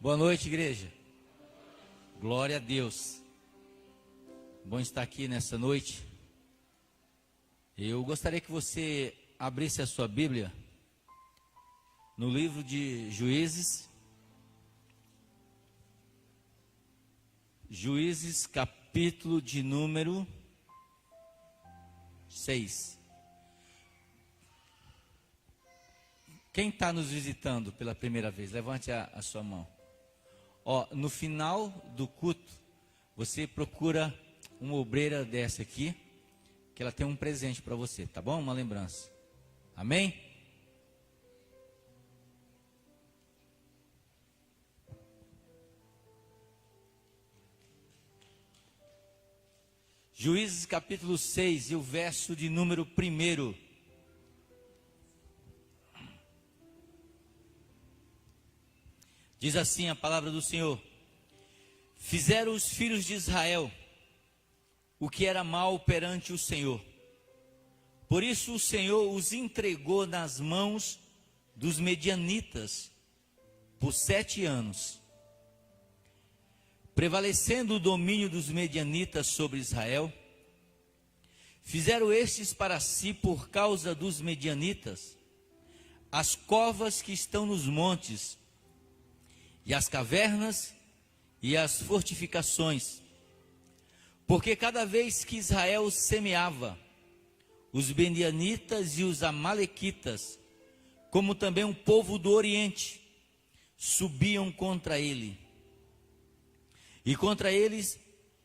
Boa noite, igreja. Glória a Deus. Bom estar aqui nessa noite. Eu gostaria que você abrisse a sua Bíblia no livro de Juízes. Juízes, capítulo de número 6. Quem está nos visitando pela primeira vez? Levante a sua mão. No final do culto, você procura uma obreira dessa aqui, que ela tem um presente para você, tá bom? Uma lembrança. Amém? Juízes capítulo 6 e o verso de número 1. Diz assim a palavra do Senhor: fizeram os filhos de Israel o que era mal perante o Senhor. Por isso o Senhor os entregou nas mãos dos medianitas por 7 anos. Prevalecendo o domínio dos medianitas sobre Israel, fizeram estes para si, por causa dos medianitas, as covas que estão nos montes, e as cavernas e as fortificações. Porque cada vez que Israel semeava, os medianitas e os amalequitas, como também um povo do Oriente, subiam contra ele. E contra eles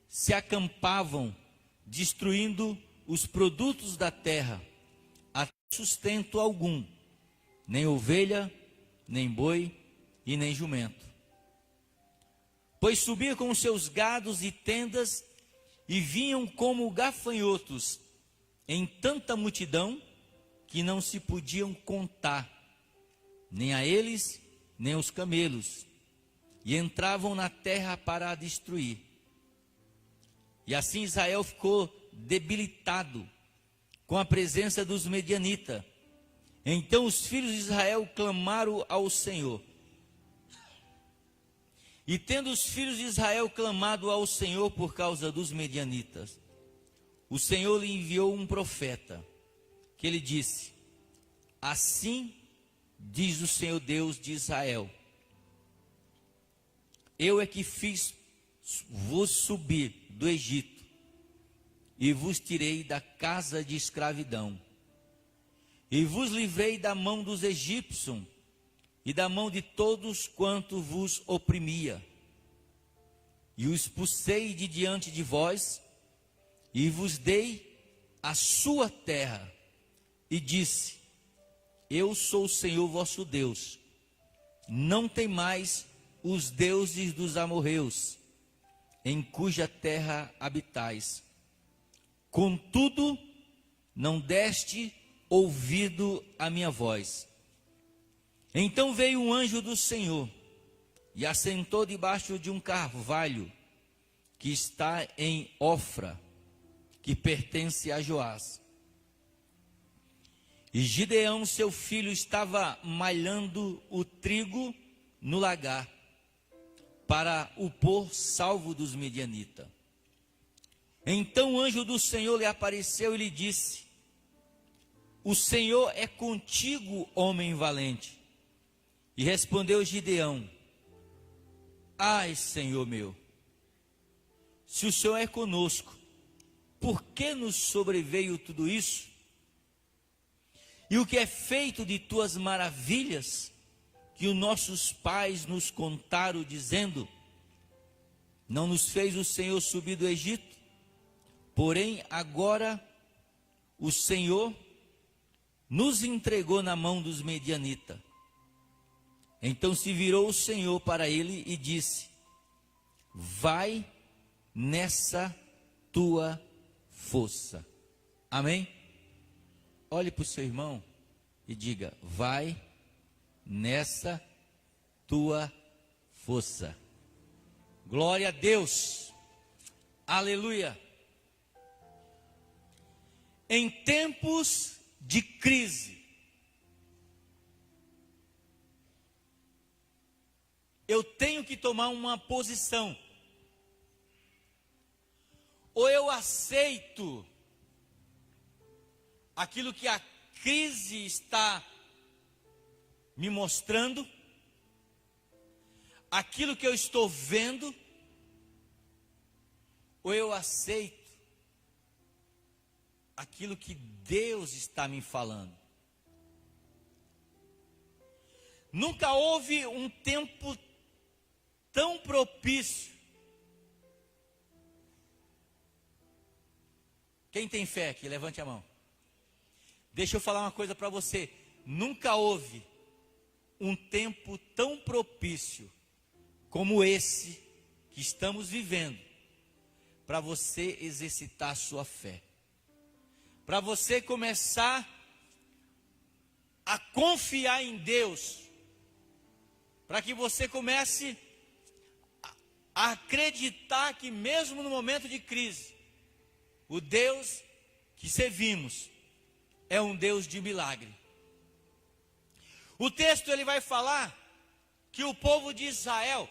se acampavam, destruindo os produtos da terra, até sustento algum, nem ovelha, nem boi e nem jumento. Pois subia com os seus gados e tendas, e vinham como gafanhotos em tanta multidão, que não se podiam contar, nem a eles, nem os camelos, e entravam na terra para a destruir. E assim Israel ficou debilitado com a presença dos medianitas. Então os filhos de Israel clamaram ao Senhor. E tendo os filhos de Israel clamado ao Senhor por causa dos medianitas, o Senhor lhe enviou um profeta, que ele disse: assim diz o Senhor Deus de Israel: eu é que fiz vos subir do Egito, e vos tirei da casa de escravidão, e vos livrei da mão dos egípcios, e da mão de todos quanto vos oprimia, e os expulsei de diante de vós, e vos dei a sua terra, e disse: eu sou o Senhor vosso Deus, não temais os deuses dos amorreus, em cuja terra habitais. Contudo, não deste ouvido à minha voz. Então veio um anjo do Senhor e assentou debaixo de um carvalho que está em Ofra, que pertence a Joás. E Gideão, seu filho, estava malhando o trigo no lagar, para o pôr salvo dos medianitas. Então o anjo do Senhor lhe apareceu e lhe disse: o Senhor é contigo, homem valente. E respondeu Gideão: ai, Senhor meu, se o Senhor é conosco, por que nos sobreveio tudo isso? E o que é feito de tuas maravilhas, que os nossos pais nos contaram, dizendo: não nos fez o Senhor subir do Egito? Porém agora o Senhor nos entregou na mão dos medianitas. Então se virou o Senhor para ele e disse: vai nessa tua força. Amém? Olhe para o seu irmão e diga: vai nessa tua força. Glória a Deus. Aleluia. Em tempos de crise, eu tenho que tomar uma posição. Ou eu aceito aquilo que a crise está me mostrando, aquilo que eu estou vendo, ou eu aceito aquilo que Deus está me falando. Nunca houve um tempo tão propício. Quem tem fé aqui, levante a mão. Deixa eu falar uma coisa para você. Nunca houve um tempo tão propício como esse que estamos vivendo para você exercitar a sua fé. Para você começar a confiar em Deus. Para que você comece a acreditar que mesmo no momento de crise, o Deus que servimos é um Deus de milagre. O texto ele vai falar que o povo de Israel,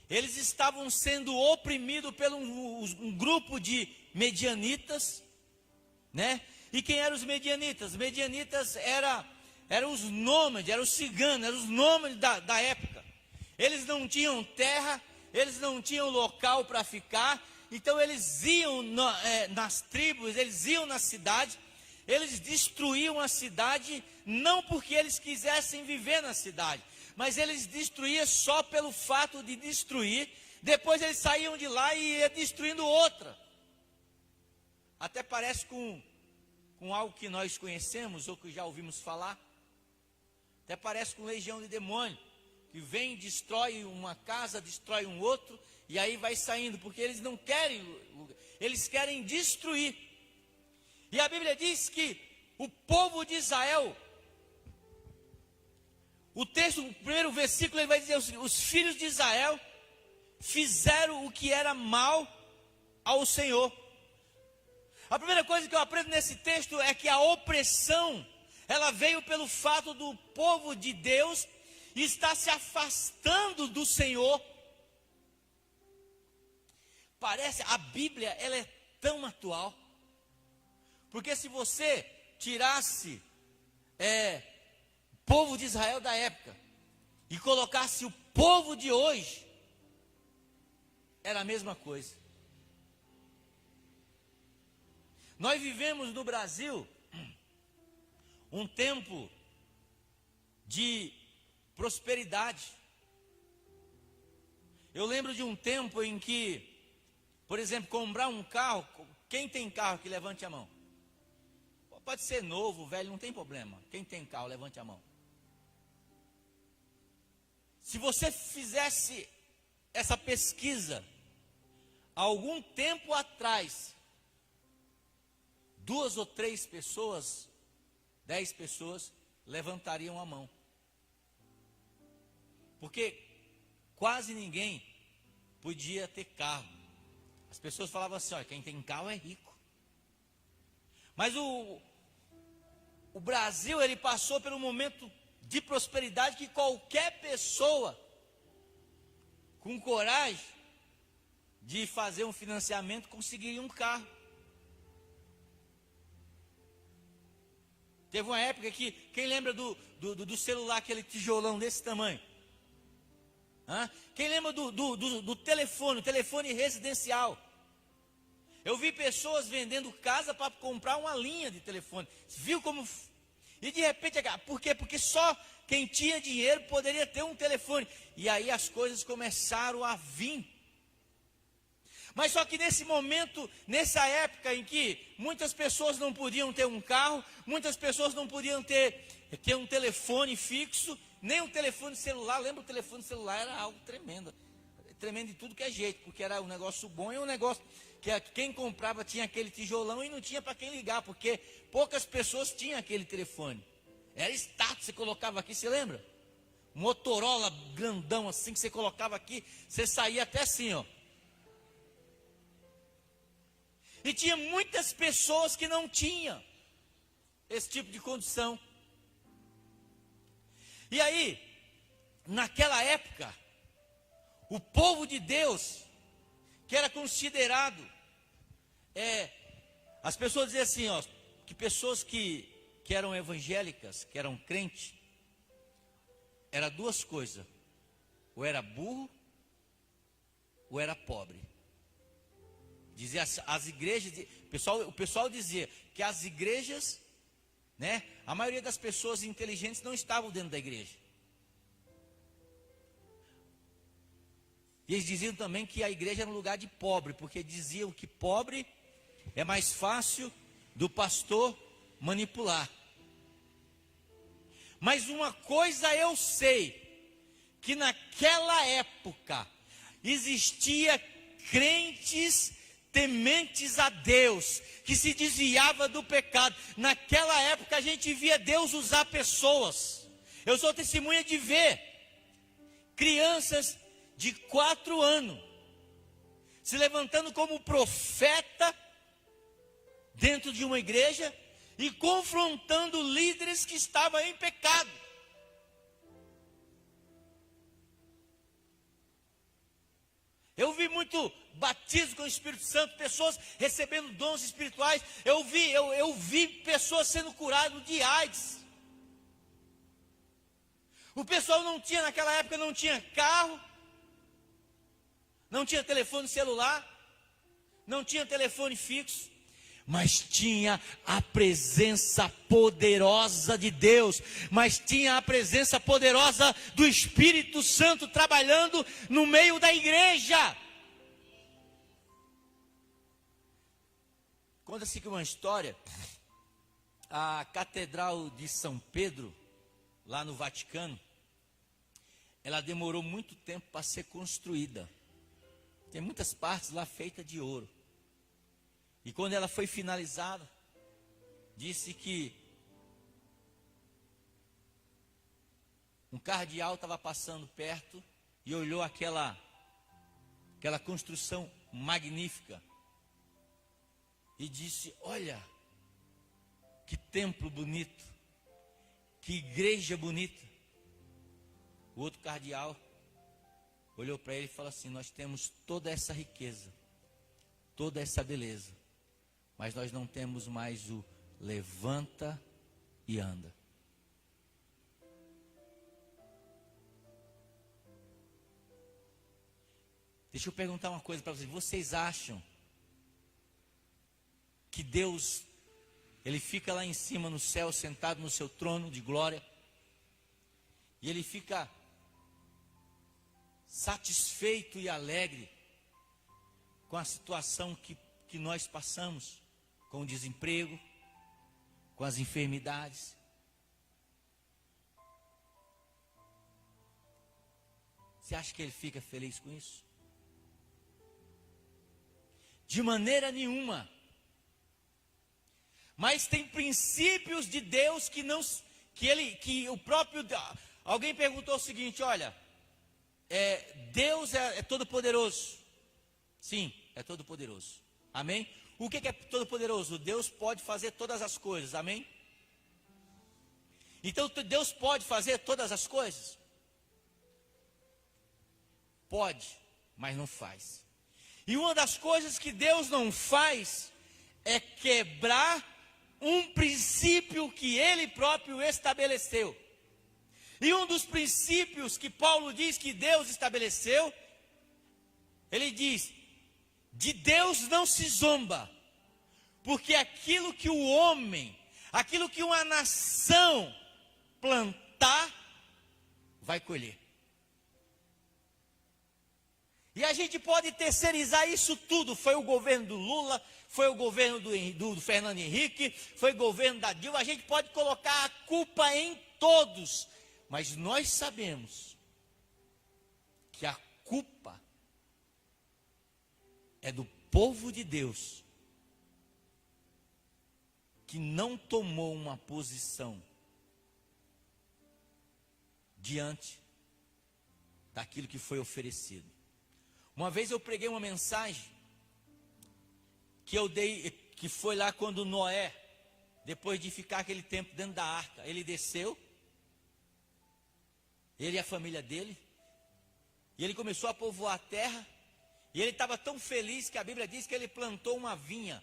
eles estavam sendo oprimidos por um grupo de medianitas, né? E quem eram os medianitas? Os medianitas eram os nômades, eram os ciganos, eram os nômades da época. Eles não tinham terra, eles não tinham local para ficar, então eles iam nas tribos, eles iam na cidade, eles destruíam a cidade, não porque eles quisessem viver na cidade, mas eles destruíam só pelo fato de destruir. Depois eles saíam de lá e iam destruindo outra. Até parece com algo que nós conhecemos ou que já ouvimos falar. Até parece com legião de demônio, que vem, destrói uma casa, destrói um outro, e aí vai saindo, porque eles não querem, eles querem destruir. E a Bíblia diz que o povo de Israel, o texto, o primeiro versículo, ele vai dizer, os filhos de Israel fizeram o que era mal ao Senhor. A primeira coisa que eu aprendo nesse texto é que a opressão, ela veio pelo fato do povo de Deus estar se afastando do Senhor. Parece, a Bíblia, ela é tão atual. Porque se você tirasse o povo de Israel da época e colocasse o povo de hoje, era a mesma coisa. Nós vivemos no Brasil um tempo de prosperidade. Eu lembro de um tempo em que, por exemplo, comprar um carro, quem tem carro que levante a mão? Pode ser novo, velho, não tem problema. Quem tem carro, levante a mão. Se você fizesse essa pesquisa há algum tempo atrás, 2 ou 3 pessoas, 10 pessoas levantariam a mão. Porque quase ninguém podia ter carro. As pessoas falavam assim, olha, quem tem carro é rico. Mas o Brasil, ele passou por um momento de prosperidade que qualquer pessoa com coragem de fazer um financiamento conseguiria um carro. Teve uma época que, quem lembra do celular, aquele tijolão desse tamanho? Quem lembra do telefone residencial? Eu vi pessoas vendendo casa para comprar uma linha de telefone. Viu como... E de repente, por quê? Porque só quem tinha dinheiro poderia ter um telefone. E aí as coisas começaram a vir. Mas só que nesse momento, nessa época em que muitas pessoas não podiam ter um carro, muitas pessoas não podiam ter um telefone fixo, nem um telefone celular. Lembra, o telefone celular era algo tremendo. Tremendo de tudo que é jeito, porque era um negócio bom e um negócio que quem comprava tinha aquele tijolão e não tinha para quem ligar, porque poucas pessoas tinham aquele telefone. Era status, você colocava aqui, você lembra? Motorola grandão assim, que você colocava aqui, você saía até assim, ó. E tinha muitas pessoas que não tinham esse tipo de condição. E aí, naquela época, o povo de Deus, que era considerado, as pessoas diziam assim, ó, que pessoas que eram evangélicas, que eram crentes, era duas coisas, ou era burro, ou era pobre. Dizia as igrejas, o pessoal dizia que as igrejas, né, a maioria das pessoas inteligentes não estavam dentro da igreja. E eles diziam também que a igreja era um lugar de pobre, porque diziam que pobre é mais fácil do pastor manipular. Mas uma coisa eu sei, que naquela época existia crentes tementes a Deus, que se desviava do pecado. Naquela época a gente via Deus usar pessoas. Eu sou testemunha de ver crianças de 4 anos se levantando como profeta dentro de uma igreja e confrontando líderes que estavam em pecado. Eu vi muito batismo com o Espírito Santo, pessoas recebendo dons espirituais. Eu vi pessoas sendo curadas de AIDS. O pessoal naquela época não tinha carro, não tinha telefone celular, não tinha telefone fixo, mas tinha a presença poderosa de Deus, mas tinha a presença poderosa do Espírito Santo trabalhando no meio da igreja. Conta-se que uma história, a Catedral de São Pedro, lá no Vaticano, ela demorou muito tempo para ser construída. Tem muitas partes lá feitas de ouro. E quando ela foi finalizada, disse que um cardeal estava passando perto e olhou aquela construção magnífica e disse: olha, que templo bonito, que igreja bonita. O outro cardeal olhou para ele e falou assim: nós temos toda essa riqueza, toda essa beleza, mas nós não temos mais o levanta e anda. Deixa eu perguntar uma coisa para vocês. Vocês acham que Deus, Ele fica lá em cima no céu, sentado no seu trono de glória, e Ele fica satisfeito e alegre com a situação que nós passamos, com o desemprego, com as enfermidades? Você acha que Ele fica feliz com isso? De maneira nenhuma. Mas tem princípios de Deus que o próprio... Alguém perguntou o seguinte: olha, Deus é todo poderoso. Sim, é todo poderoso. Amém? O que é todo poderoso? Deus pode fazer todas as coisas. Amém? Então Deus pode fazer todas as coisas? Pode, mas não faz. E uma das coisas que Deus não faz é quebrar um princípio que Ele próprio estabeleceu. E um dos princípios que Paulo diz que Deus estabeleceu, ele diz: de Deus não se zomba, porque aquilo que o homem, aquilo que uma nação plantar, vai colher. E a gente pode terceirizar isso tudo. Foi o governo do Lula, foi o governo do Fernando Henrique, foi o governo da Dilma. A gente pode colocar a culpa em todos, mas nós sabemos que a culpa é do povo de Deus, que não tomou uma posição diante daquilo que foi oferecido. Uma vez eu preguei uma mensagem que foi lá quando Noé, depois de ficar aquele tempo dentro da arca, ele desceu ele e a família dele, e ele começou a povoar a terra, e ele estava tão feliz que a Bíblia diz que ele plantou uma vinha,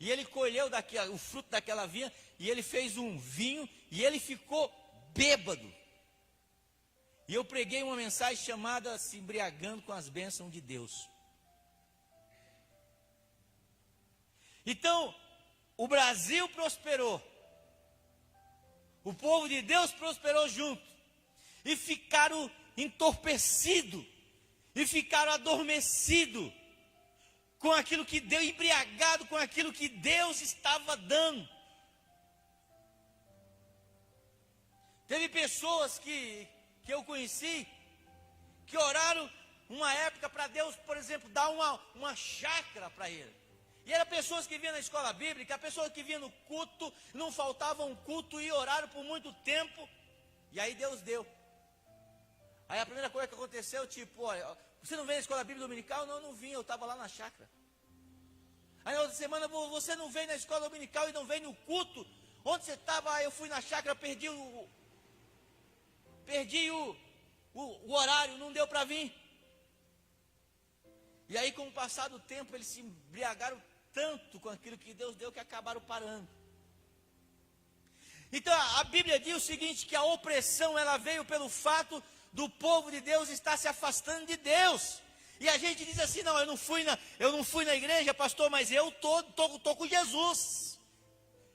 e ele colheu o fruto daquela vinha, e ele fez um vinho, e ele ficou bêbado. E eu preguei uma mensagem chamada Se Embriagando com as Bênçãos de Deus. Então, o Brasil prosperou, o povo de Deus prosperou junto, e ficaram entorpecidos, e ficaram adormecidos, com aquilo que Deus, embriagado com aquilo que Deus estava dando. Teve pessoas que eu conheci, que oraram uma época para Deus, por exemplo, dar uma chácara para ele. E eram pessoas que vinham na escola bíblica, pessoas que vinham no culto, não faltava um culto e oraram por muito tempo. E aí Deus deu. Aí a primeira coisa que aconteceu, tipo, olha, você não veio na escola bíblica dominical? Não, não vim, eu estava lá na chácara. Aí na outra semana, você não veio na escola dominical e não veio no culto? Onde você estava? Aí eu fui na chácara, perdi o horário, não deu para vir. E aí, com o passar do tempo, eles se embriagaram tanto com aquilo que Deus deu, que acabaram parando. Então, a Bíblia diz o seguinte, que a opressão, ela veio pelo fato do povo de Deus estar se afastando de Deus. E a gente diz assim, não, eu não fui na igreja, pastor, mas eu tô com Jesus.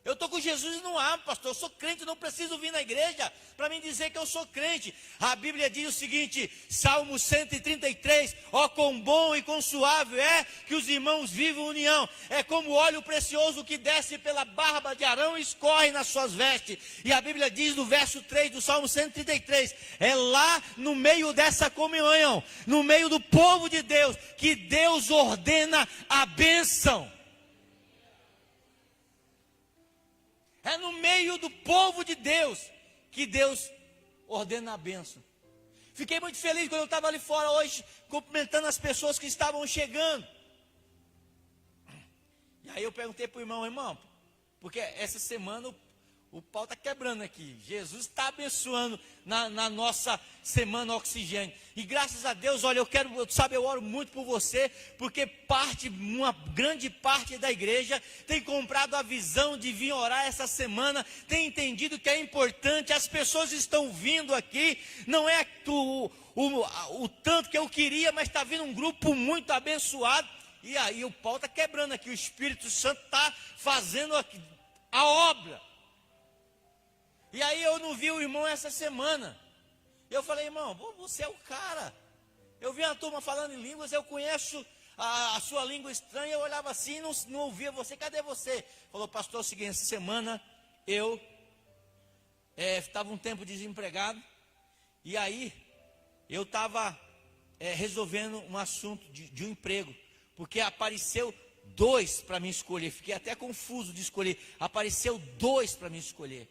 Eu estou com Jesus e não há, pastor, eu sou crente, não preciso vir na igreja para me dizer que eu sou crente. A Bíblia diz o seguinte, Salmo 133, ó quão bom e quão suave é que os irmãos vivam união. É como óleo precioso que desce pela barba de Arão e escorre nas suas vestes. E a Bíblia diz no verso 3 do Salmo 133, é lá no meio dessa comunhão, no meio do povo de Deus, que Deus ordena a bênção. É no meio do povo de Deus que Deus ordena a bênção. Fiquei muito feliz quando eu estava ali fora hoje, cumprimentando as pessoas que estavam chegando. E aí eu perguntei para o irmão, porque essa semana o pau está quebrando aqui. Jesus está abençoando na nossa semana oxigênio. E graças a Deus, olha, eu oro muito por você, porque uma grande parte da igreja tem comprado a visão de vir orar essa semana, tem entendido que é importante, as pessoas estão vindo aqui, não é o tanto que eu queria, mas está vindo um grupo muito abençoado, e aí o pau está quebrando aqui, o Espírito Santo está fazendo a obra. E aí eu não vi o irmão essa semana. Eu falei, irmão, você é o cara. Eu vi a turma falando em línguas, eu conheço a sua língua estranha. Eu olhava assim, não ouvia você, cadê você? Falou, pastor, é o seguinte, essa semana eu estava um tempo desempregado. E aí eu estava resolvendo um assunto de um emprego. Porque apareceu 2 para mim escolher. Fiquei até confuso de escolher. Apareceu 2 para mim escolher.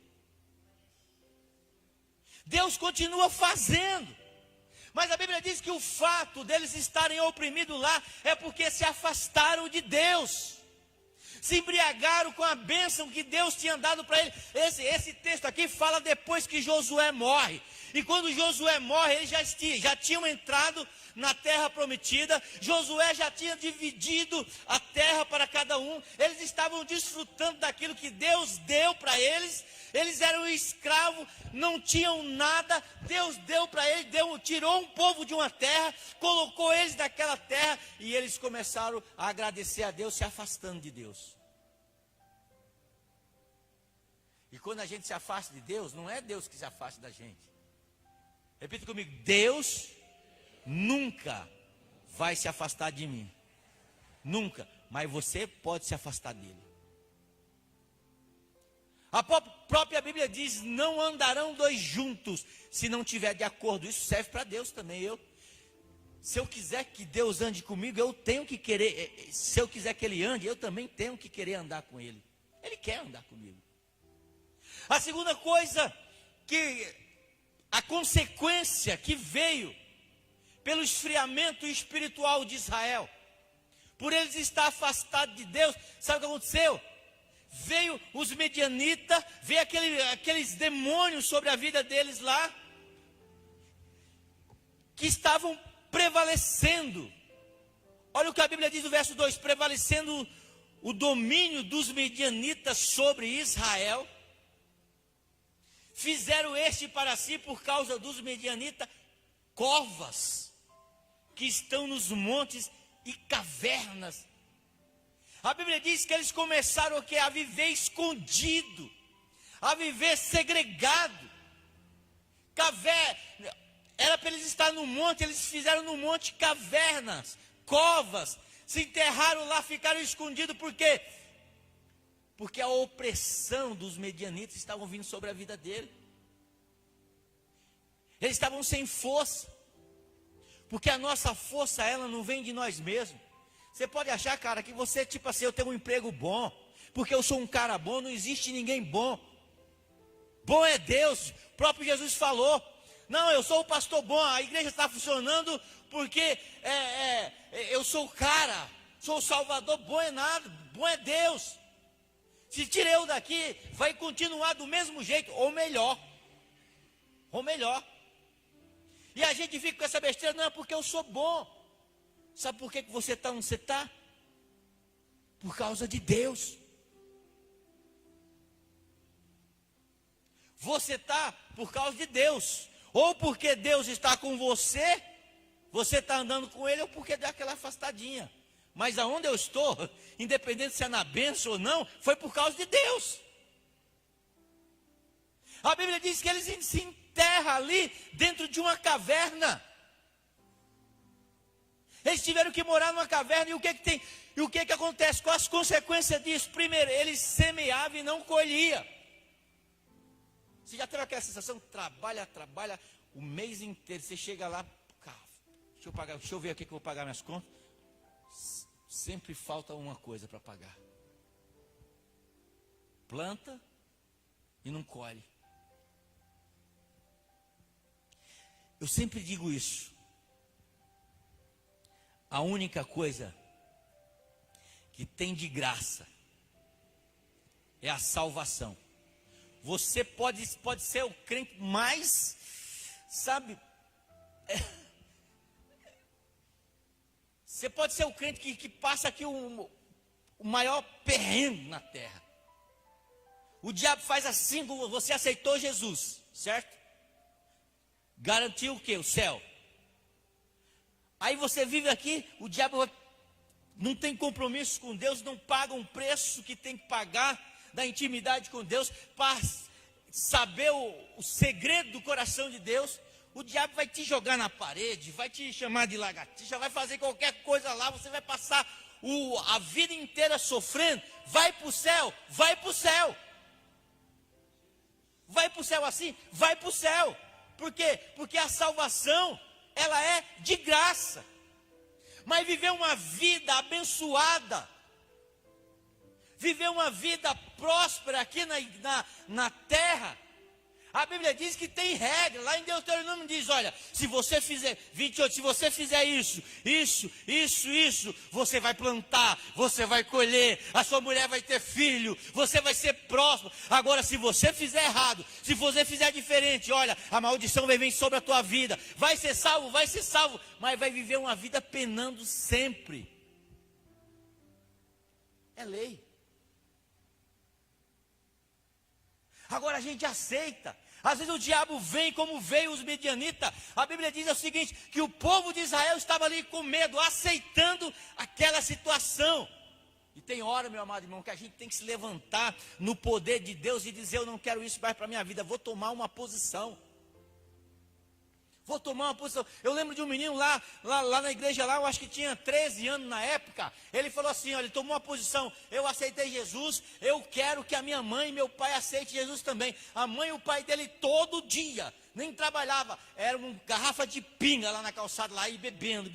Deus continua fazendo, mas a Bíblia diz que o fato deles estarem oprimidos lá é porque se afastaram de Deus, se embriagaram com a bênção que Deus tinha dado para eles. Esse texto aqui fala depois que Josué morre, e quando Josué morre, eles já tinham entrado na terra prometida, Josué já tinha dividido a terra para cada um, eles estavam desfrutando daquilo que Deus deu para eles. Eles eram escravos, não tinham nada, Deus deu para eles, tirou um povo de uma terra, colocou eles naquela terra, e eles começaram a agradecer a Deus, se afastando de Deus. E quando a gente se afasta de Deus, não é Deus que se afasta da gente. Repita comigo, Deus nunca vai se afastar de mim. Nunca, mas você pode se afastar dele. A própria Bíblia diz, não andarão 2 juntos, se não tiver de acordo. Isso serve para Deus também. Se eu quiser que Deus ande comigo, eu tenho que querer, se eu quiser que Ele ande, eu também tenho que querer andar com Ele. Ele quer andar comigo. A segunda coisa, a consequência que veio pelo esfriamento espiritual de Israel, por eles estar afastados de Deus, sabe o que aconteceu? veio os medianitas, veio aqueles demônios sobre a vida deles lá, que estavam prevalecendo. Olha o que a Bíblia diz no verso 2: prevalecendo o domínio dos medianitas sobre Israel. Fizeram para si, por causa dos medianitas, covas que estão nos montes e cavernas. A Bíblia diz que eles começaram o quê? A viver escondido, a viver segregado. Era para eles estar no monte, eles fizeram no monte cavernas, covas, se enterraram lá, ficaram escondidos. Por quê? Porque a opressão dos medianitas estava vindo sobre a vida dele. Eles estavam sem força, porque a nossa força, ela não vem de nós mesmos. Você pode achar, cara, que você, tipo assim, eu tenho um emprego bom, porque eu sou um cara bom. Não existe ninguém bom. Bom é Deus. O próprio Jesus falou: não, eu sou o pastor bom, a igreja está funcionando porque eu sou o cara, sou o salvador. Bom é nada, bom é Deus. Se tira eu daqui, vai continuar do mesmo jeito, ou melhor. Ou melhor. E a gente fica com essa besteira: não, é porque eu sou bom. Sabe por que você está onde você está? Por causa de Deus. Você está por causa de Deus. Ou porque Deus está com você, você está andando com Ele, ou porque deu aquela afastadinha. Mas aonde eu estou, independente se é na bênção ou não, foi por causa de Deus. A Bíblia diz que eles se enterram ali dentro de uma caverna. Eles tiveram que morar numa caverna. E o que tem? E o que acontece? Quais as consequências disso? Primeiro, eles semeavam e não colhiam. Você já teve aquela sensação? Trabalha o mês inteiro. Você chega lá, deixa eu ver aqui que eu vou pagar minhas contas. Sempre falta uma coisa para pagar. Planta e não colhe. Eu sempre digo isso. A única coisa que tem de graça é a salvação. Você pode ser o crente mais, sabe? Você pode ser o crente que passa aqui o maior perrengue na terra. O diabo faz assim, você aceitou Jesus, certo? Garantiu o quê? O céu. Aí você vive aqui, o diabo não tem compromisso com Deus, não paga um preço que tem que pagar da intimidade com Deus, para saber o segredo do coração de Deus. O diabo vai te jogar na parede, vai te chamar de lagartixa, vai fazer qualquer coisa lá, você vai passar a vida inteira sofrendo. Vai para o céu, vai para o céu. Vai para o céu assim? Vai para o céu. Por quê? Porque a salvação, ela é de graça. Mas viver uma vida abençoada, viver uma vida próspera aqui na terra, a Bíblia diz que tem regra. Lá em Deuteronômio diz: olha, se você fizer 28, se você fizer isso, você vai plantar, você vai colher, a sua mulher vai ter filho, você vai ser próspero. Agora, se você fizer errado, se você fizer diferente, olha, a maldição vai vir sobre a tua vida. Vai ser salvo, mas vai viver uma vida penando sempre. É lei. Agora a gente aceita. Às vezes o diabo vem como veio os medianitas. A Bíblia diz o seguinte: que o povo de Israel estava ali com medo, aceitando aquela situação. E tem hora, meu amado irmão, que a gente tem que se levantar no poder de Deus e dizer: eu não quero isso mais para a minha vida, vou tomar uma posição. Vou tomar uma posição. Eu lembro de um menino lá na igreja, eu acho que tinha 13 anos na época. Ele falou assim: olha, ele tomou uma posição. Eu aceitei Jesus, eu quero que a minha mãe e meu pai aceitem Jesus também. A mãe e o pai dele todo dia, nem trabalhava, era uma garrafa de pinga lá na calçada, lá, e bebendo.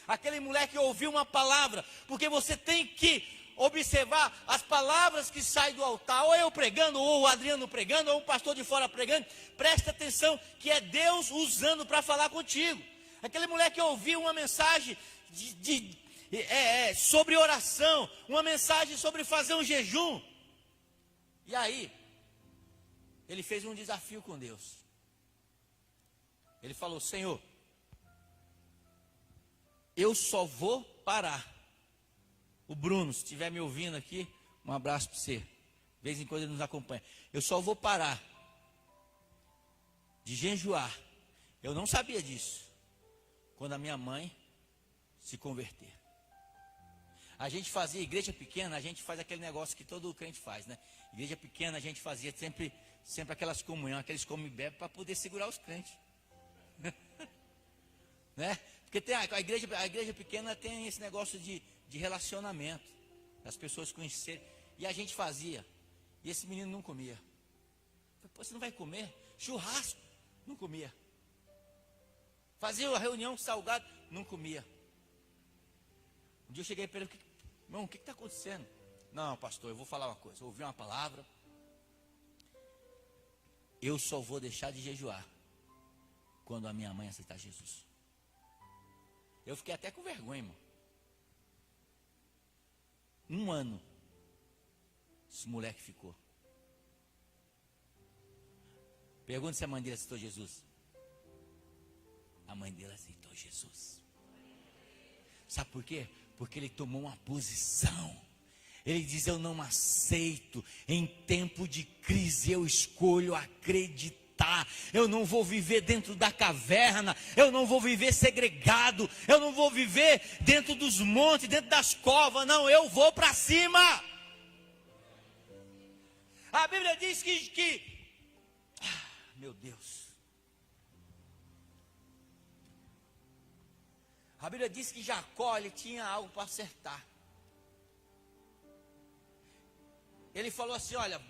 Aquele moleque ouviu uma palavra, porque você tem que observar as palavras que saem do altar, ou eu pregando, ou o Adriano pregando, ou um pastor de fora pregando. Presta atenção que é Deus usando para falar contigo. Aquele moleque ouviu uma mensagem sobre oração, uma mensagem sobre fazer um jejum. E aí, ele fez um desafio com Deus. Ele falou: Senhor, eu só vou parar. O Bruno, se estiver me ouvindo aqui, um abraço para você. De vez em quando ele nos acompanha. Eu só vou parar de jejuar. Eu não sabia disso. Quando a minha mãe se converter. A gente fazia igreja pequena, a gente faz aquele negócio que todo crente faz, né? Igreja pequena a gente fazia sempre aquelas comunhões, aqueles come e bebe para poder segurar os crentes. Né? Porque tem a igreja pequena tem esse negócio de relacionamento, das pessoas conhecerem. E a gente fazia. E esse menino não comia. Eu falei: pô, você não vai comer? Churrasco, não comia. Fazia a reunião salgado, não comia. Um dia eu cheguei para ele: irmão, o que está acontecendo? Não, pastor, eu vou falar uma coisa. Eu ouvi uma palavra. Eu só vou deixar de jejuar quando a minha mãe aceitar Jesus. Eu fiquei até com vergonha, irmão. 1 ano esse moleque ficou. Pergunta se a mãe dele aceitou Jesus. A mãe dele aceitou Jesus. Sabe por quê? Porque ele tomou uma posição. Ele diz: eu não aceito. Em tempo de crise eu escolho acreditar. Eu não vou viver dentro da caverna. Eu não vou viver segregado. Eu não vou viver dentro dos montes, dentro das covas. Não, eu vou para cima. A Bíblia diz meu Deus. A Bíblia diz que Jacó, ele tinha algo para acertar. Ele falou assim: olha,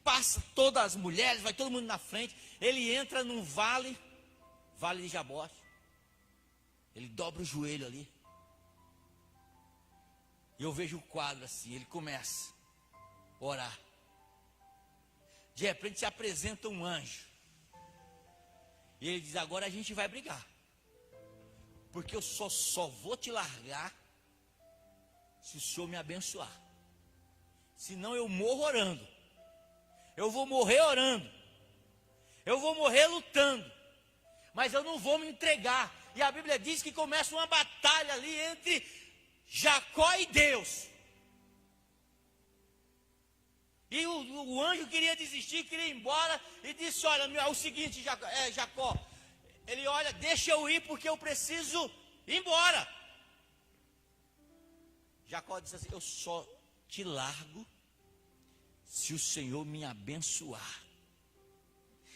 passa todas as mulheres, vai todo mundo na frente. Ele entra num vale de Jabote. Ele dobra o joelho ali. E eu vejo o quadro assim, ele começa a orar. De repente se apresenta um anjo. E ele diz: agora a gente vai brigar. Porque eu só vou te largar se o Senhor me abençoar. Senão eu morro orando. Eu vou morrer orando. Eu vou morrer lutando. Mas eu não vou me entregar. E a Bíblia diz que começa uma batalha ali entre Jacó e Deus. E o anjo queria desistir, queria ir embora. E disse: olha, é o seguinte, Jacó. Ele: olha, deixa eu ir porque eu preciso ir embora. Jacó disse assim: eu só te largo se o Senhor me abençoar.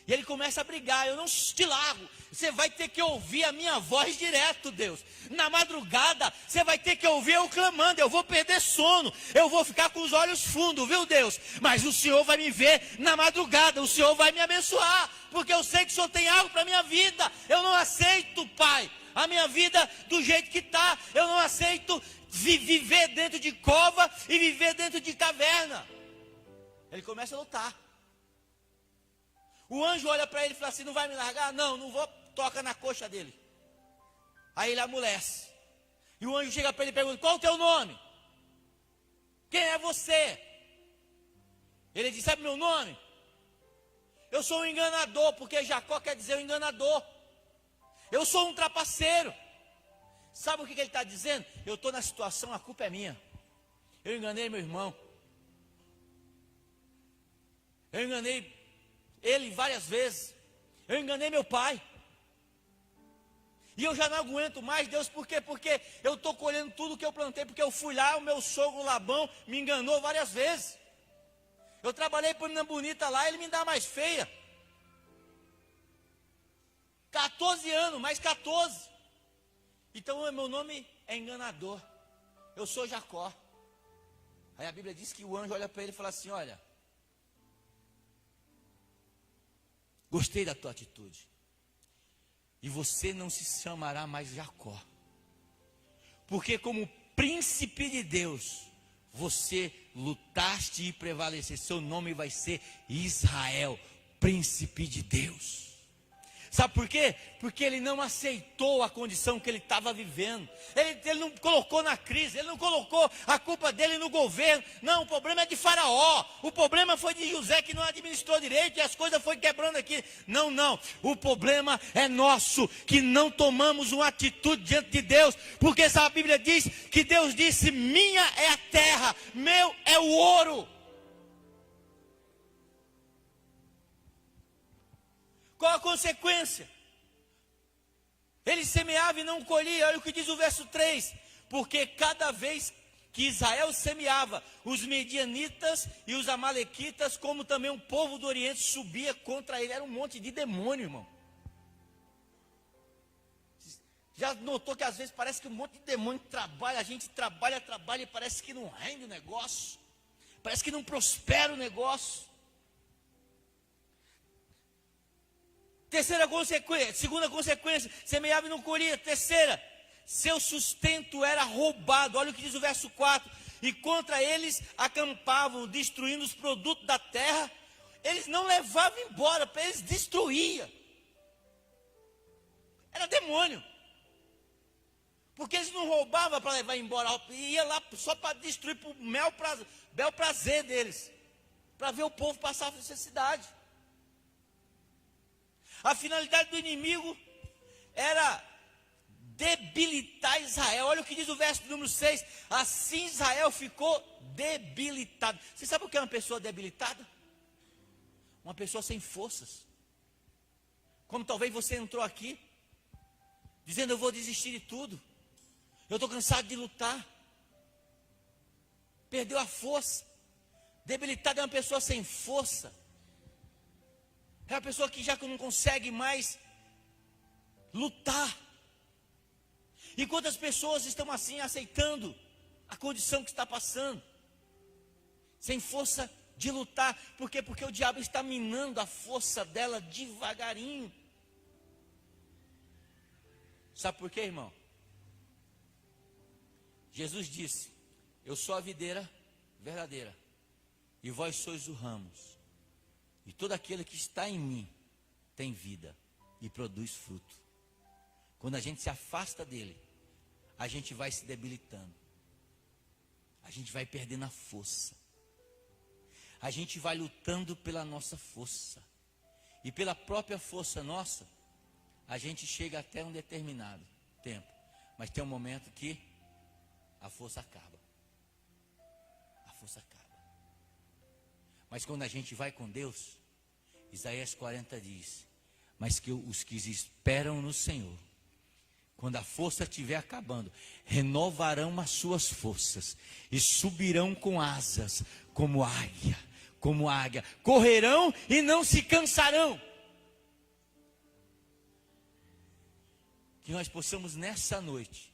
E ele começa a brigar: eu não te largo, você vai ter que ouvir a minha voz direto, Deus. Na madrugada, você vai ter que ouvir eu clamando, eu vou perder sono, eu vou ficar com os olhos fundos, viu, Deus? Mas o Senhor vai me ver na madrugada, o Senhor vai me abençoar, porque eu sei que o Senhor tem algo para a minha vida. Eu não aceito, Pai, a minha vida do jeito que está. Eu não aceito viver dentro de cova e viver dentro de caverna. Ele começa a lutar. O anjo olha para ele e fala assim: não vai me largar? Não, não vou. Toca na coxa dele. Aí ele amolece. E o anjo chega para ele e pergunta: qual o teu nome? Quem é você? Ele diz: sabe meu nome? Eu sou um enganador, porque Jacó quer dizer um enganador. Eu sou um trapaceiro. Sabe o que ele está dizendo? Eu estou na situação, a culpa é minha. Eu enganei meu irmão. Eu enganei ele várias vezes. Eu enganei meu pai. E eu já não aguento mais, Deus, por quê? Porque eu estou colhendo tudo que eu plantei, porque eu fui lá, o meu sogro Labão me enganou várias vezes. Eu trabalhei por menina bonita lá, ele me dá mais feia. 14 anos, mais 14. Então meu nome é enganador. Eu sou Jacó. Aí a Bíblia diz que o anjo olha para ele e fala assim: olha, gostei da tua atitude. E você não se chamará mais Jacó. Porque como príncipe de Deus, você lutaste e prevaleceu. Seu nome vai ser Israel, príncipe de Deus. Sabe por quê? Porque ele não aceitou a condição que ele estava vivendo. Ele não colocou na crise, ele não colocou a culpa dele no governo. Não, o problema é de Faraó. O problema foi de José que não administrou direito e as coisas foram quebrando aqui. Não, não. O problema é nosso, que não tomamos uma atitude diante de Deus. Porque sabe, a Bíblia diz que Deus disse: minha é a terra, meu é o ouro. Qual a consequência? Ele semeava e não colhia. Olha o que diz o verso 3. Porque cada vez que Israel semeava, os medianitas e os amalequitas, como também o povo do Oriente, subia contra ele. Era um monte de demônio, irmão. Já notou que às vezes parece que um monte de demônio trabalha, a gente trabalha e parece que não rende o negócio. Parece que não prospera o negócio. Terceira consequência, segunda consequência, semeava e não colhia. Terceira, seu sustento era roubado. Olha o que diz o verso 4. E contra eles acampavam, destruindo os produtos da terra. Eles não levavam embora, para eles destruía. Era demônio. Porque eles não roubavam para levar embora, ia lá só para destruir, para o bel prazer deles. Para ver o povo passar necessidade. A finalidade do inimigo era debilitar Israel. Olha o que diz o verso número 6. Assim Israel ficou debilitado. Você sabe o que é uma pessoa debilitada? Uma pessoa sem forças. Como talvez você entrou aqui, dizendo: eu vou desistir de tudo. Eu estou cansado de lutar. Perdeu a força. Debilitado é uma pessoa sem força. É uma pessoa que já não consegue mais lutar. E quantas pessoas estão assim, aceitando a condição que está passando, sem força de lutar? Por quê? Porque o diabo está minando a força dela devagarinho. Sabe por quê, irmão? Jesus disse: eu sou a videira verdadeira, e vós sois os ramos. E todo aquele que está em mim tem vida e produz fruto. Quando a gente se afasta dele, a gente vai se debilitando. A gente vai perdendo a força. A gente vai lutando pela nossa força. E pela própria força nossa, a gente chega até um determinado tempo. Mas tem um momento que a força acaba. A força acaba. Mas quando a gente vai com Deus, Isaías 40 diz: mas que os que esperam no Senhor, quando a força estiver acabando, renovarão as suas forças e subirão com asas como águia, correrão e não se cansarão. Que nós possamos nessa noite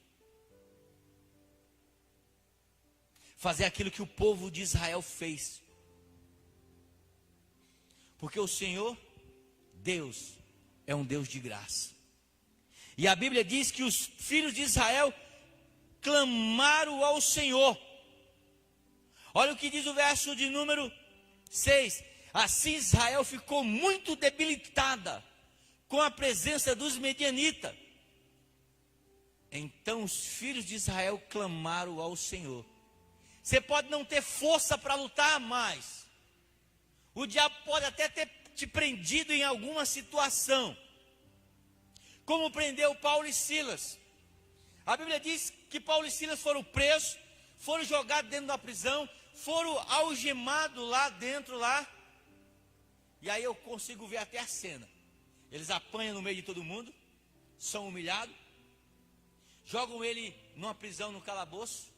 fazer aquilo que o povo de Israel fez. Porque o Senhor, Deus, é um Deus de graça. E a Bíblia diz que os filhos de Israel clamaram ao Senhor. Olha o que diz o verso de número 6. Assim Israel ficou muito debilitada com a presença dos medianitas. Então os filhos de Israel clamaram ao Senhor. Você pode não ter força para lutar mais. O diabo pode até ter te prendido em alguma situação, como prendeu Paulo e Silas. A Bíblia diz que Paulo e Silas foram presos, foram jogados dentro da prisão, foram algemados lá dentro lá. E aí eu consigo ver até a cena. Eles apanham no meio de todo mundo, são humilhados, jogam ele numa prisão, no calabouço,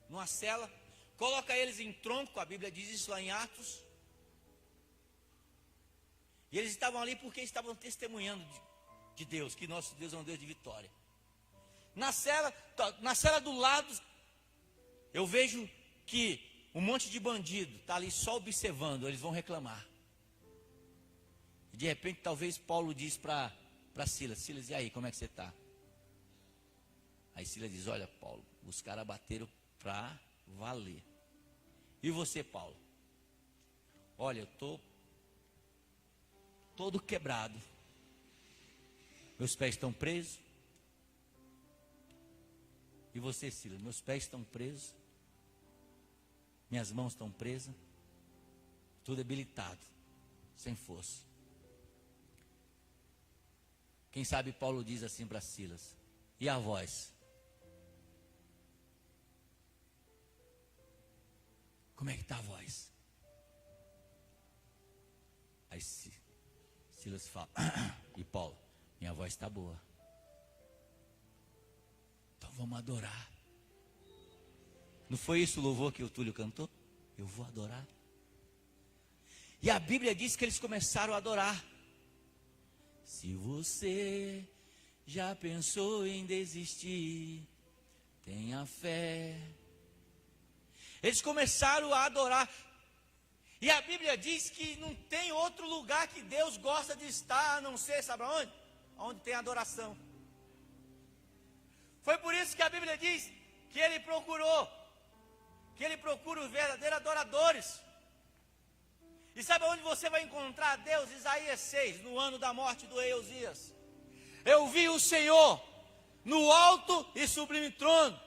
numa cela, coloca eles em tronco. A Bíblia diz isso lá em Atos. E eles estavam ali porque estavam testemunhando de Deus, que nosso Deus é um Deus de vitória. Na cela do lado, eu vejo que um monte de bandido está ali só observando. Eles vão reclamar. E de repente, talvez Paulo diz para Silas: Silas, e aí, como é que você está? Aí Silas diz: olha, Paulo, os caras bateram para valer. E você, Paulo? Olha, eu estou todo quebrado. Meus pés estão presos. E você, Silas? Meus pés estão presos. Minhas mãos estão presas. Estou debilitado, sem força. Quem sabe Paulo diz assim para Silas: e a voz? Como é que está a voz? Aí Silas fala: e Paulo, minha voz está boa. Então vamos adorar. Não foi isso o louvor que o Túlio cantou? Eu vou adorar. E a Bíblia diz que eles começaram a adorar. Se você já pensou em desistir, tenha fé. Eles começaram a adorar. E a Bíblia diz que não tem outro lugar que Deus gosta de estar, a não ser, sabe aonde? Onde tem adoração. Foi por isso que a Bíblia diz que Ele procura os verdadeiros adoradores. E sabe onde você vai encontrar Deus? Isaías 6, no ano da morte do rei Uzias. Eu vi o Senhor no alto e sublime trono,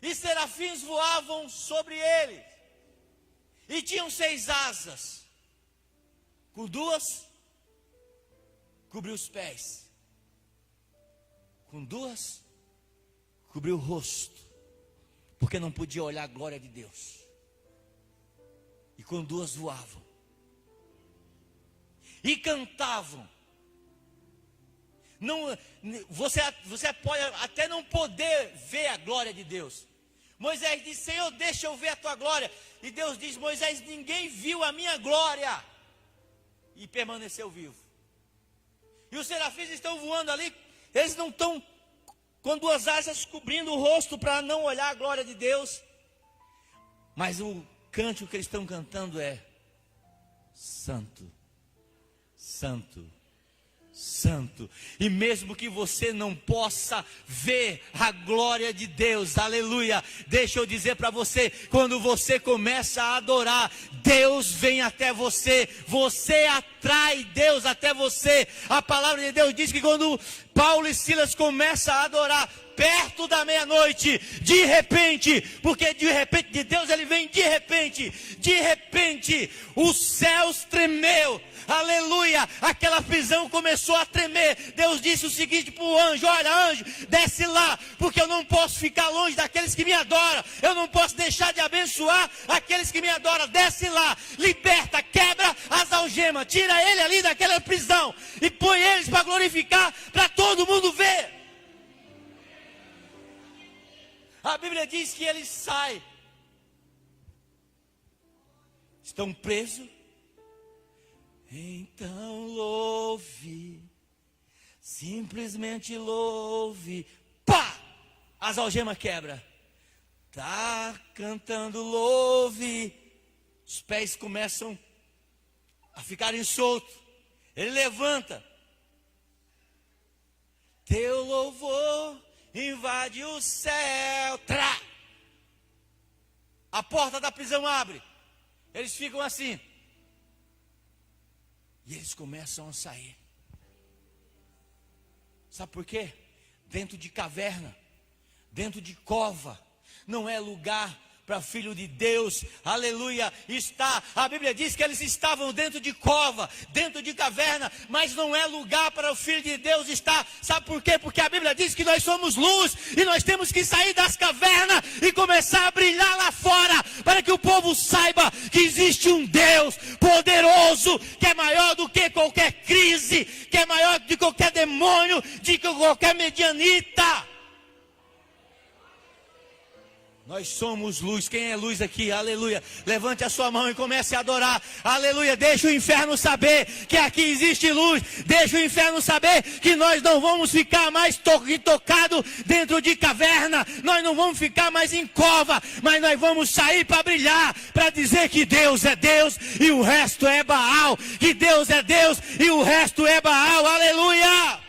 e serafins voavam sobre ele, e tinham 6 asas, com 2 cobriu os pés, com 2 cobriu o rosto, porque não podia olhar a glória de Deus. E com 2 voavam. E cantavam. Não, você pode até não poder ver a glória de Deus. Moisés disse: Senhor, deixa eu ver a tua glória. E Deus diz: Moisés, ninguém viu a minha glória. E permaneceu vivo. E os serafins estão voando ali. Eles não estão com 2 asas cobrindo o rosto para não olhar a glória de Deus. Mas o cântico que eles estão cantando é: Santo, Santo, Santo. E mesmo que você não possa ver a glória de Deus, aleluia, deixa eu dizer para você, quando você começa a adorar, Deus vem até você, você atrai Deus até você. A palavra de Deus diz que quando Paulo e Silas começam a adorar, perto da meia-noite, de repente, porque de repente de Deus ele vem de repente, os céus tremeu, aleluia, aquela prisão começou a tremer. Deus disse o seguinte para o anjo: olha, anjo, desce lá, porque eu não posso ficar longe daqueles que me adoram, eu não posso deixar de abençoar aqueles que me adoram. Desce lá, liberta, quebra as algemas, tira ele ali daquela prisão e põe eles para glorificar, para todo mundo ver. A Bíblia diz que eles saem, estão presos. Então louve, simplesmente louve. Pá! As algemas quebram. Tá cantando louve. Os pés começam a ficarem soltos. Ele levanta. Teu louvor invade o céu. Trá! A porta da prisão abre. Eles ficam assim. E eles começam a sair. Sabe por quê? Dentro de caverna, dentro de cova, não é lugar para filho de Deus, aleluia, está, a Bíblia diz que eles estavam dentro de cova, dentro de caverna, mas não é lugar para o filho de Deus estar. Sabe por quê? Porque a Bíblia diz que nós somos luz, e nós temos que sair das cavernas e começar a brilhar lá fora, para que o povo saiba que existe um Deus poderoso, que é maior do que qualquer crise, que é maior do que qualquer demônio, de qualquer medianita. Nós somos luz. Quem é luz aqui? Aleluia. Levante a sua mão e comece a adorar. Aleluia. Deixa o inferno saber que aqui existe luz. Deixa o inferno saber que nós não vamos ficar mais tocados dentro de caverna. Nós não vamos ficar mais em cova. Mas nós vamos sair para brilhar. Para dizer que Deus é Deus e o resto é Baal. Que Deus é Deus e o resto é Baal. Aleluia.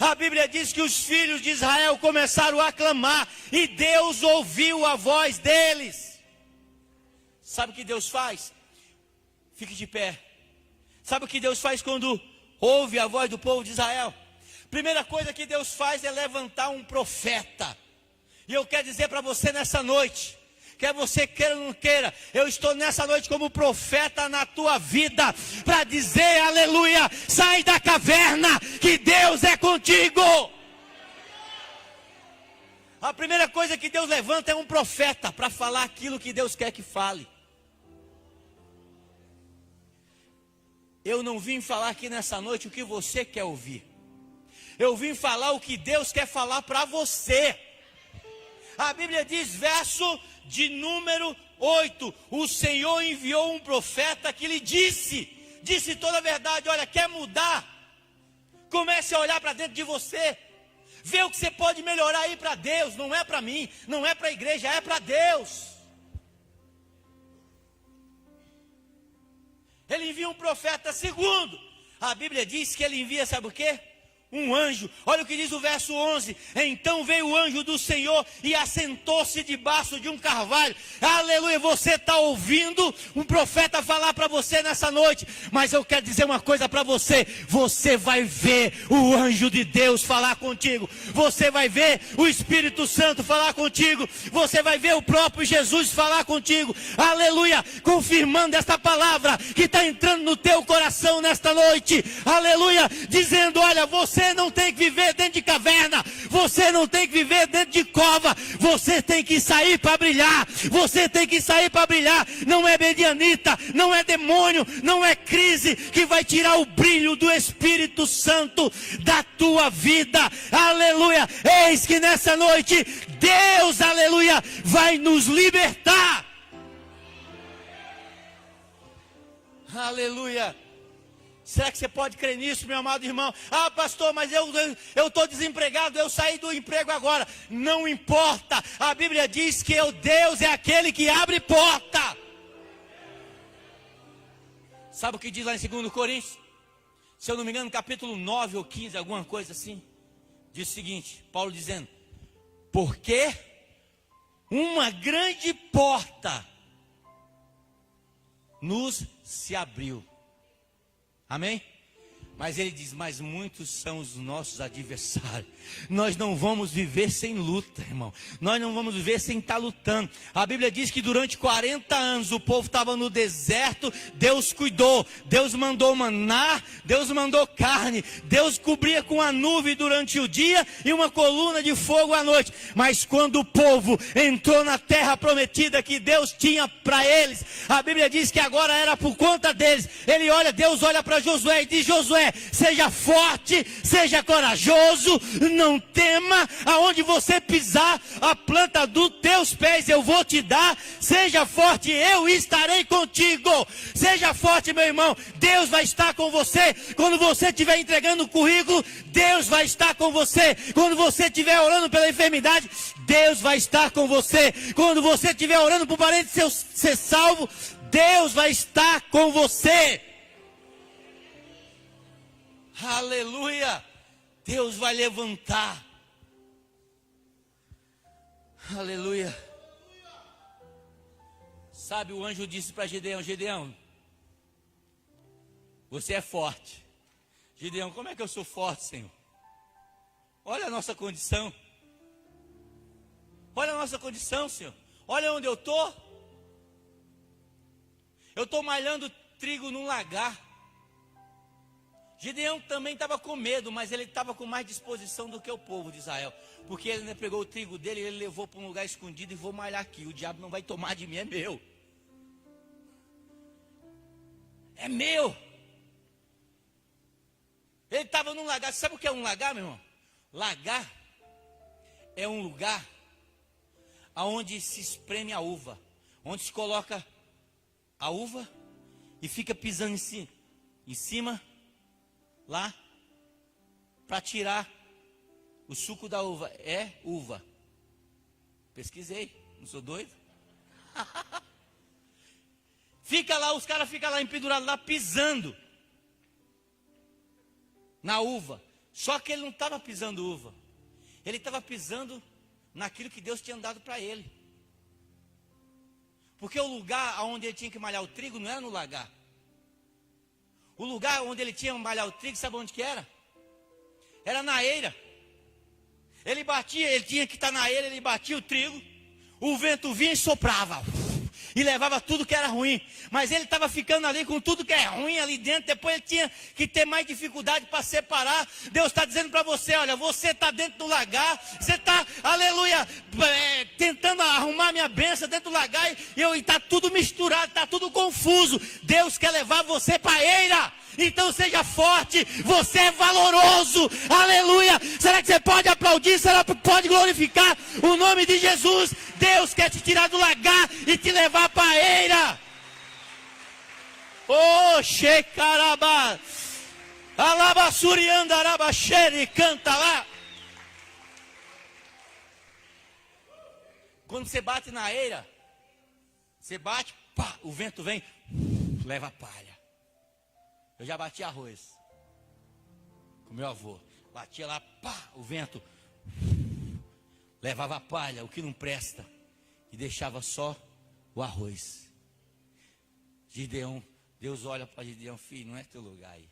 A Bíblia diz que os filhos de Israel começaram a clamar e Deus ouviu a voz deles. Sabe o que Deus faz? Fique de pé. Sabe o que Deus faz quando ouve a voz do povo de Israel. Primeira coisa que Deus faz é levantar um profeta. E eu quero dizer para você nessa noite, quer você queira ou não queira, eu estou nessa noite como profeta na tua vida, para dizer, aleluia, sai da caverna, que Deus é contigo. A primeira coisa que Deus levanta é um profeta, para falar aquilo que Deus quer que fale. Eu não vim falar aqui nessa noite o que você quer ouvir. Eu vim falar o que Deus quer falar para você. A Bíblia diz, verso de número 8, o Senhor enviou um profeta que lhe disse toda a verdade. Olha, quer mudar? Comece a olhar para dentro de você. Vê o que você pode melhorar aí para Deus. Não é para mim, não é para a igreja, é para Deus. Ele envia um profeta. Segundo, a Bíblia diz que ele envia, sabe o quê? Um anjo. Olha o que diz o verso 11. Então veio o anjo do Senhor e assentou-se debaixo de um carvalho. Aleluia, você está ouvindo um profeta falar para você nessa noite. Mas eu quero dizer uma coisa para você. Você vai ver o anjo de Deus falar contigo. Você vai ver o Espírito Santo falar contigo. Você vai ver o próprio Jesus falar contigo. Aleluia, confirmando esta palavra que está entrando no teu coração nesta noite. Aleluia, dizendo, olha, você não tem que viver dentro de caverna, você não tem que viver dentro de cova, você tem que sair para brilhar, você tem que sair para brilhar. Não é medianita, não é demônio, não é crise que vai tirar o brilho do Espírito Santo da tua vida. Aleluia, eis que nessa noite Deus, aleluia, vai nos libertar. Aleluia. Será que você pode crer nisso, meu amado irmão? Ah, pastor, mas eu estou desempregado, eu saí do emprego agora. Não importa, a Bíblia diz que Deus é aquele que abre porta. Sabe o que diz lá em 2 Coríntios? Se eu não me engano, capítulo 9 ou 15, alguma coisa assim. Diz o seguinte, Paulo dizendo, porque uma grande porta nos se abriu. Amém? Mas ele diz, mas muitos são os nossos adversários. Nós não vamos viver sem luta, irmão. Nós não vamos viver sem estar lutando. A Bíblia diz que durante 40 anos o povo estava no deserto. Deus cuidou. Deus mandou maná. Deus mandou carne. Deus cobria com a nuvem durante o dia e uma coluna de fogo à noite. Mas quando o povo entrou na terra prometida que Deus tinha para eles, a Bíblia diz que agora era por conta deles. Deus olha para Josué e diz, Josué, seja forte, seja corajoso, não tema, aonde você pisar, a planta dos teus pés eu vou te dar, seja forte, eu estarei contigo. Seja forte, meu irmão, Deus vai estar com você. Quando você estiver entregando o currículo, Deus vai estar com você. Quando você estiver orando pela enfermidade, Deus vai estar com você. Quando você estiver orando para o parente ser salvo, Deus vai estar com você. Aleluia, Deus vai levantar. Aleluia. Sabe, o anjo disse para Gideão, Gideão, você é forte. Gideão, como é que eu sou forte, Senhor? Olha a nossa condição. Olha a nossa condição, Senhor. Olha onde eu estou. Eu estou malhando trigo num lagar. Gideão também estava com medo, mas ele estava com mais disposição do que o povo de Israel. Porque ele pegou o trigo dele e ele levou para um lugar escondido e vou malhar aqui. O diabo não vai tomar de mim, é meu. É meu. Ele estava num lagar. Sabe o que é um lagar, meu irmão? Lagar é um lugar onde se espreme a uva. Onde se coloca a uva e fica pisando em cima lá, para tirar o suco da uva. É uva. Pesquisei, não sou doido. Fica lá, os caras ficam lá empedurados lá, pisando na uva. Só que ele não estava pisando uva. Ele estava pisando naquilo que Deus tinha dado para ele. Porque o lugar onde ele tinha que malhar o trigo não era no lagar. o lugar onde ele tinha malhar o trigo, sabe onde que era? Era na eira. Ele batia, ele tinha que estar na eira, ele batia o trigo, o vento vinha e soprava, e levava tudo que era ruim. Mas ele estava ficando ali com tudo que é ruim ali dentro. Depois ele tinha que ter mais dificuldade para separar. Deus está dizendo para você, olha, você está dentro do lagar, você está, aleluia, tentando arrumar minha bênção dentro do lagar, e está tudo misturado, está tudo confuso. Deus quer levar você para a eira. Então seja forte, você é valoroso, aleluia. Será que você pode aplaudir? Será que pode glorificar o nome de Jesus? Deus quer te tirar do lagar e te levar para a eira. Oh, Shekarabá, Alabassurianda, Arabaxere, canta lá. Quando você bate na eira, você bate, pá, o vento vem, leva a palha. Eu já bati arroz com meu avô. Batia lá, pá, o vento levava a palha, o que não presta, e deixava só o arroz. Gideão, Deus olha para Gideão, filho, não é teu lugar aí.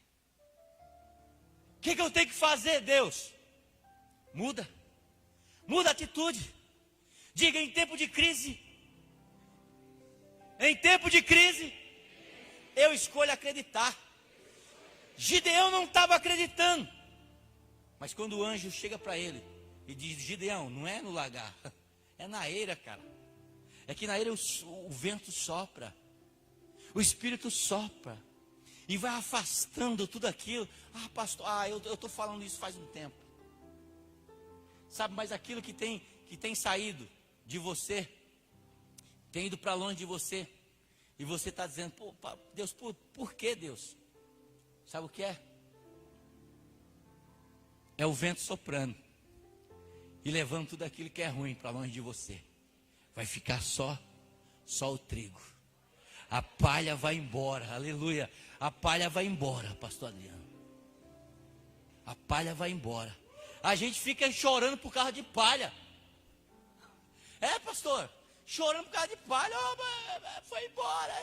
O que eu tenho que fazer, Deus? Muda a atitude. Diga, em tempo de crise, eu escolho acreditar. Gideão não estava acreditando, mas quando o anjo chega para ele e diz, Gideão, não é no lagar, é na eira, cara. É que na eira o vento sopra, o Espírito sopra e vai afastando tudo aquilo. Ah, pastor, eu estou falando isso faz um tempo. Sabe, mas aquilo que tem saído de você, tem ido para longe de você, e você está dizendo, pô, Deus, por que Deus? Sabe o que é? É o vento soprando e levando tudo aquilo que é ruim para longe de você. Vai ficar só o trigo. A palha vai embora, aleluia. A palha vai embora, pastor Adriano. A palha vai embora. A gente fica chorando por causa de palha. É, pastor, chorando por causa de palha. Oh, foi embora.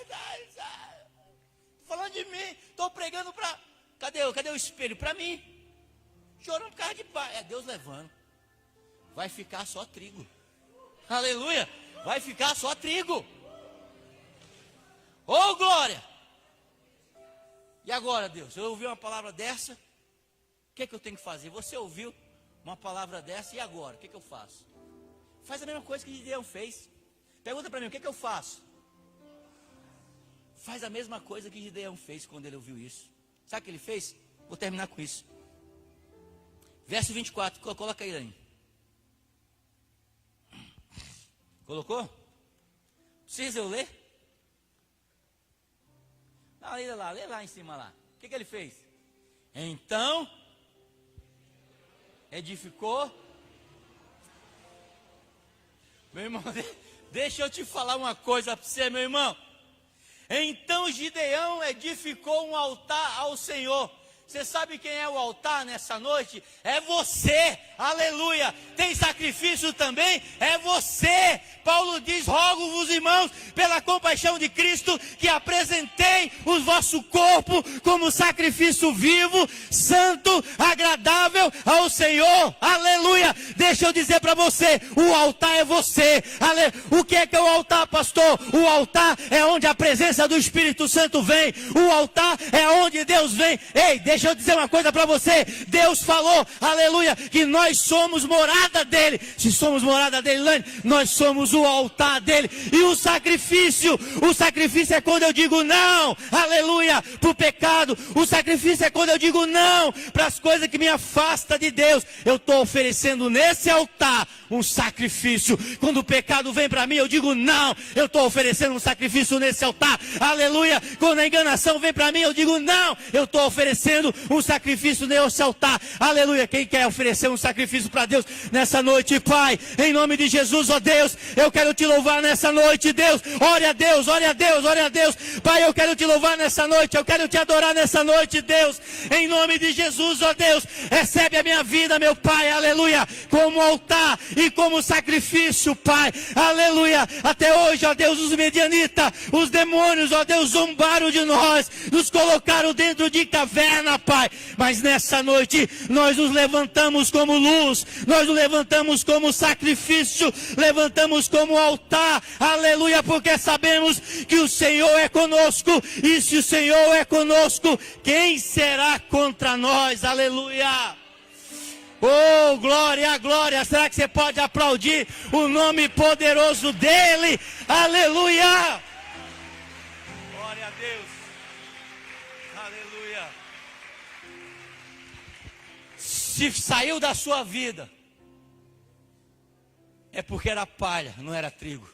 Falando de mim, estou pregando para... Cadê o espelho? Para mim. Chorando por causa de palha. É Deus levando. Vai ficar só trigo. Aleluia. Vai ficar só trigo. Oh, glória. E agora, Deus, eu ouvi uma palavra dessa. O que eu tenho que fazer? Você ouviu uma palavra dessa, e agora? O que eu faço? Faz a mesma coisa que Gideão fez. Pergunta para mim, o que eu faço? Faz a mesma coisa que Gideão fez quando ele ouviu isso. Sabe o que ele fez? Vou terminar com isso. Verso 24, coloca aí, Dani. Colocou? Precisa eu ler? Não, lê lá em cima lá. O que ele fez? Então, edificou. Meu irmão, deixa eu te falar uma coisa para você, meu irmão. Então Gideão edificou um altar ao Senhor. Você sabe quem é o altar nessa noite? É você, aleluia. Tem sacrifício também? É você. Paulo diz, rogo-vos, irmãos, pela compaixão de Cristo, que apresentei o vosso corpo como sacrifício vivo, santo, agradável ao Senhor, aleluia. Deixa eu dizer para você, o altar é você. O que é o altar, pastor? O altar é onde a presença do Espírito Santo vem. O altar é onde Deus vem. Ei, deixa eu dizer uma coisa para você. Deus falou, aleluia, que nós somos morada dele. Se somos morada dele, Lane, nós somos o altar dele. E o sacrifício é quando eu digo não, aleluia, para o pecado. O sacrifício é quando eu digo não para as coisas que me afastam de Deus. Eu estou oferecendo nesse altar um sacrifício. Quando o pecado vem para mim, eu digo não. Eu estou oferecendo um sacrifício nesse altar, aleluia. Quando a enganação vem para mim, eu digo não. Eu estou oferecendo um sacrifício nesse altar, aleluia. Quem quer oferecer um sacrifício para Deus nessa noite, Pai, em nome de Jesus, ó Deus, eu quero te louvar nessa noite, Deus. Ore a Deus, ore a Deus, ore a Deus. Pai, eu quero te louvar nessa noite, eu quero te adorar nessa noite, Deus, em nome de Jesus, ó Deus. Recebe recebe a minha vida, meu Pai, aleluia, como altar e como sacrifício, Pai, aleluia. Até hoje, ó Deus, os medianitas, os demônios, ó Deus, zombaram de nós, nos colocaram dentro de caverna, Pai, mas nessa noite, nós nos levantamos como luz, nós nos levantamos como sacrifício, levantamos como altar, aleluia, porque sabemos que o Senhor é conosco, e se o Senhor é conosco, quem será contra nós? Aleluia! Oh, glória, glória! Será que você pode aplaudir o nome poderoso dEle? Aleluia! Glória a Deus! Aleluia! Se saiu da sua vida, é porque era palha, não era trigo.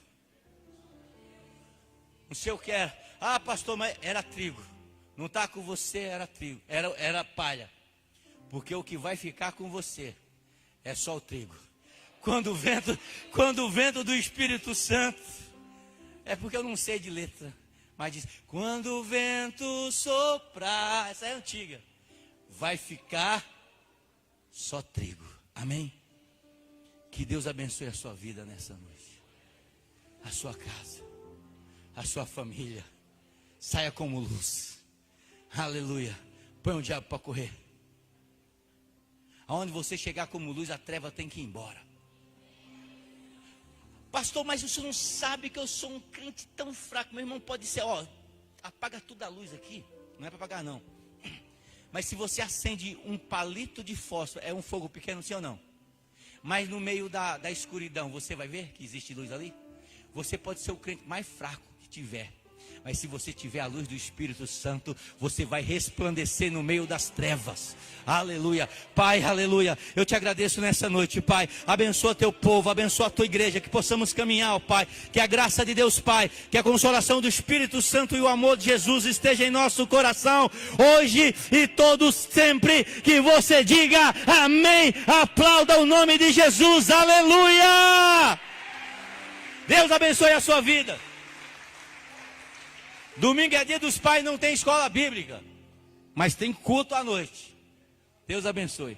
Não sei o que era. Ah, pastor, mas era trigo. Não está com você, era trigo. Era palha. Porque o que vai ficar com você é só o trigo. Quando o vento do Espírito Santo, é porque eu não sei de letra, mas diz, quando o vento soprar, essa é antiga, vai ficar só trigo. Amém? Que Deus abençoe a sua vida nessa noite, a sua casa, a sua família. Saia como luz. Aleluia. Põe o diabo para correr. Aonde você chegar como luz, a treva tem que ir embora. Pastor, mas o senhor não sabe que eu sou um crente tão fraco. Meu irmão, pode ser, ó, apaga tudo a luz aqui. Não é para apagar não. Mas se você acende um palito de fósforo, é um fogo pequeno, sim ou não? Mas no meio da escuridão, você vai ver que existe luz ali? Você pode ser o crente mais fraco que tiver, mas se você tiver a luz do Espírito Santo, você vai resplandecer no meio das trevas. Aleluia. Pai, aleluia. Eu te agradeço nessa noite, Pai. Abençoa teu povo, abençoa a tua igreja, que possamos caminhar, ó Pai. Que a graça de Deus, Pai, que a consolação do Espírito Santo e o amor de Jesus esteja em nosso coração, hoje e todos sempre. Que você diga amém. Aplauda o nome de Jesus. Aleluia. Deus abençoe a sua vida. Domingo é dia dos pais, não tem escola bíblica, mas tem culto à noite. Deus abençoe.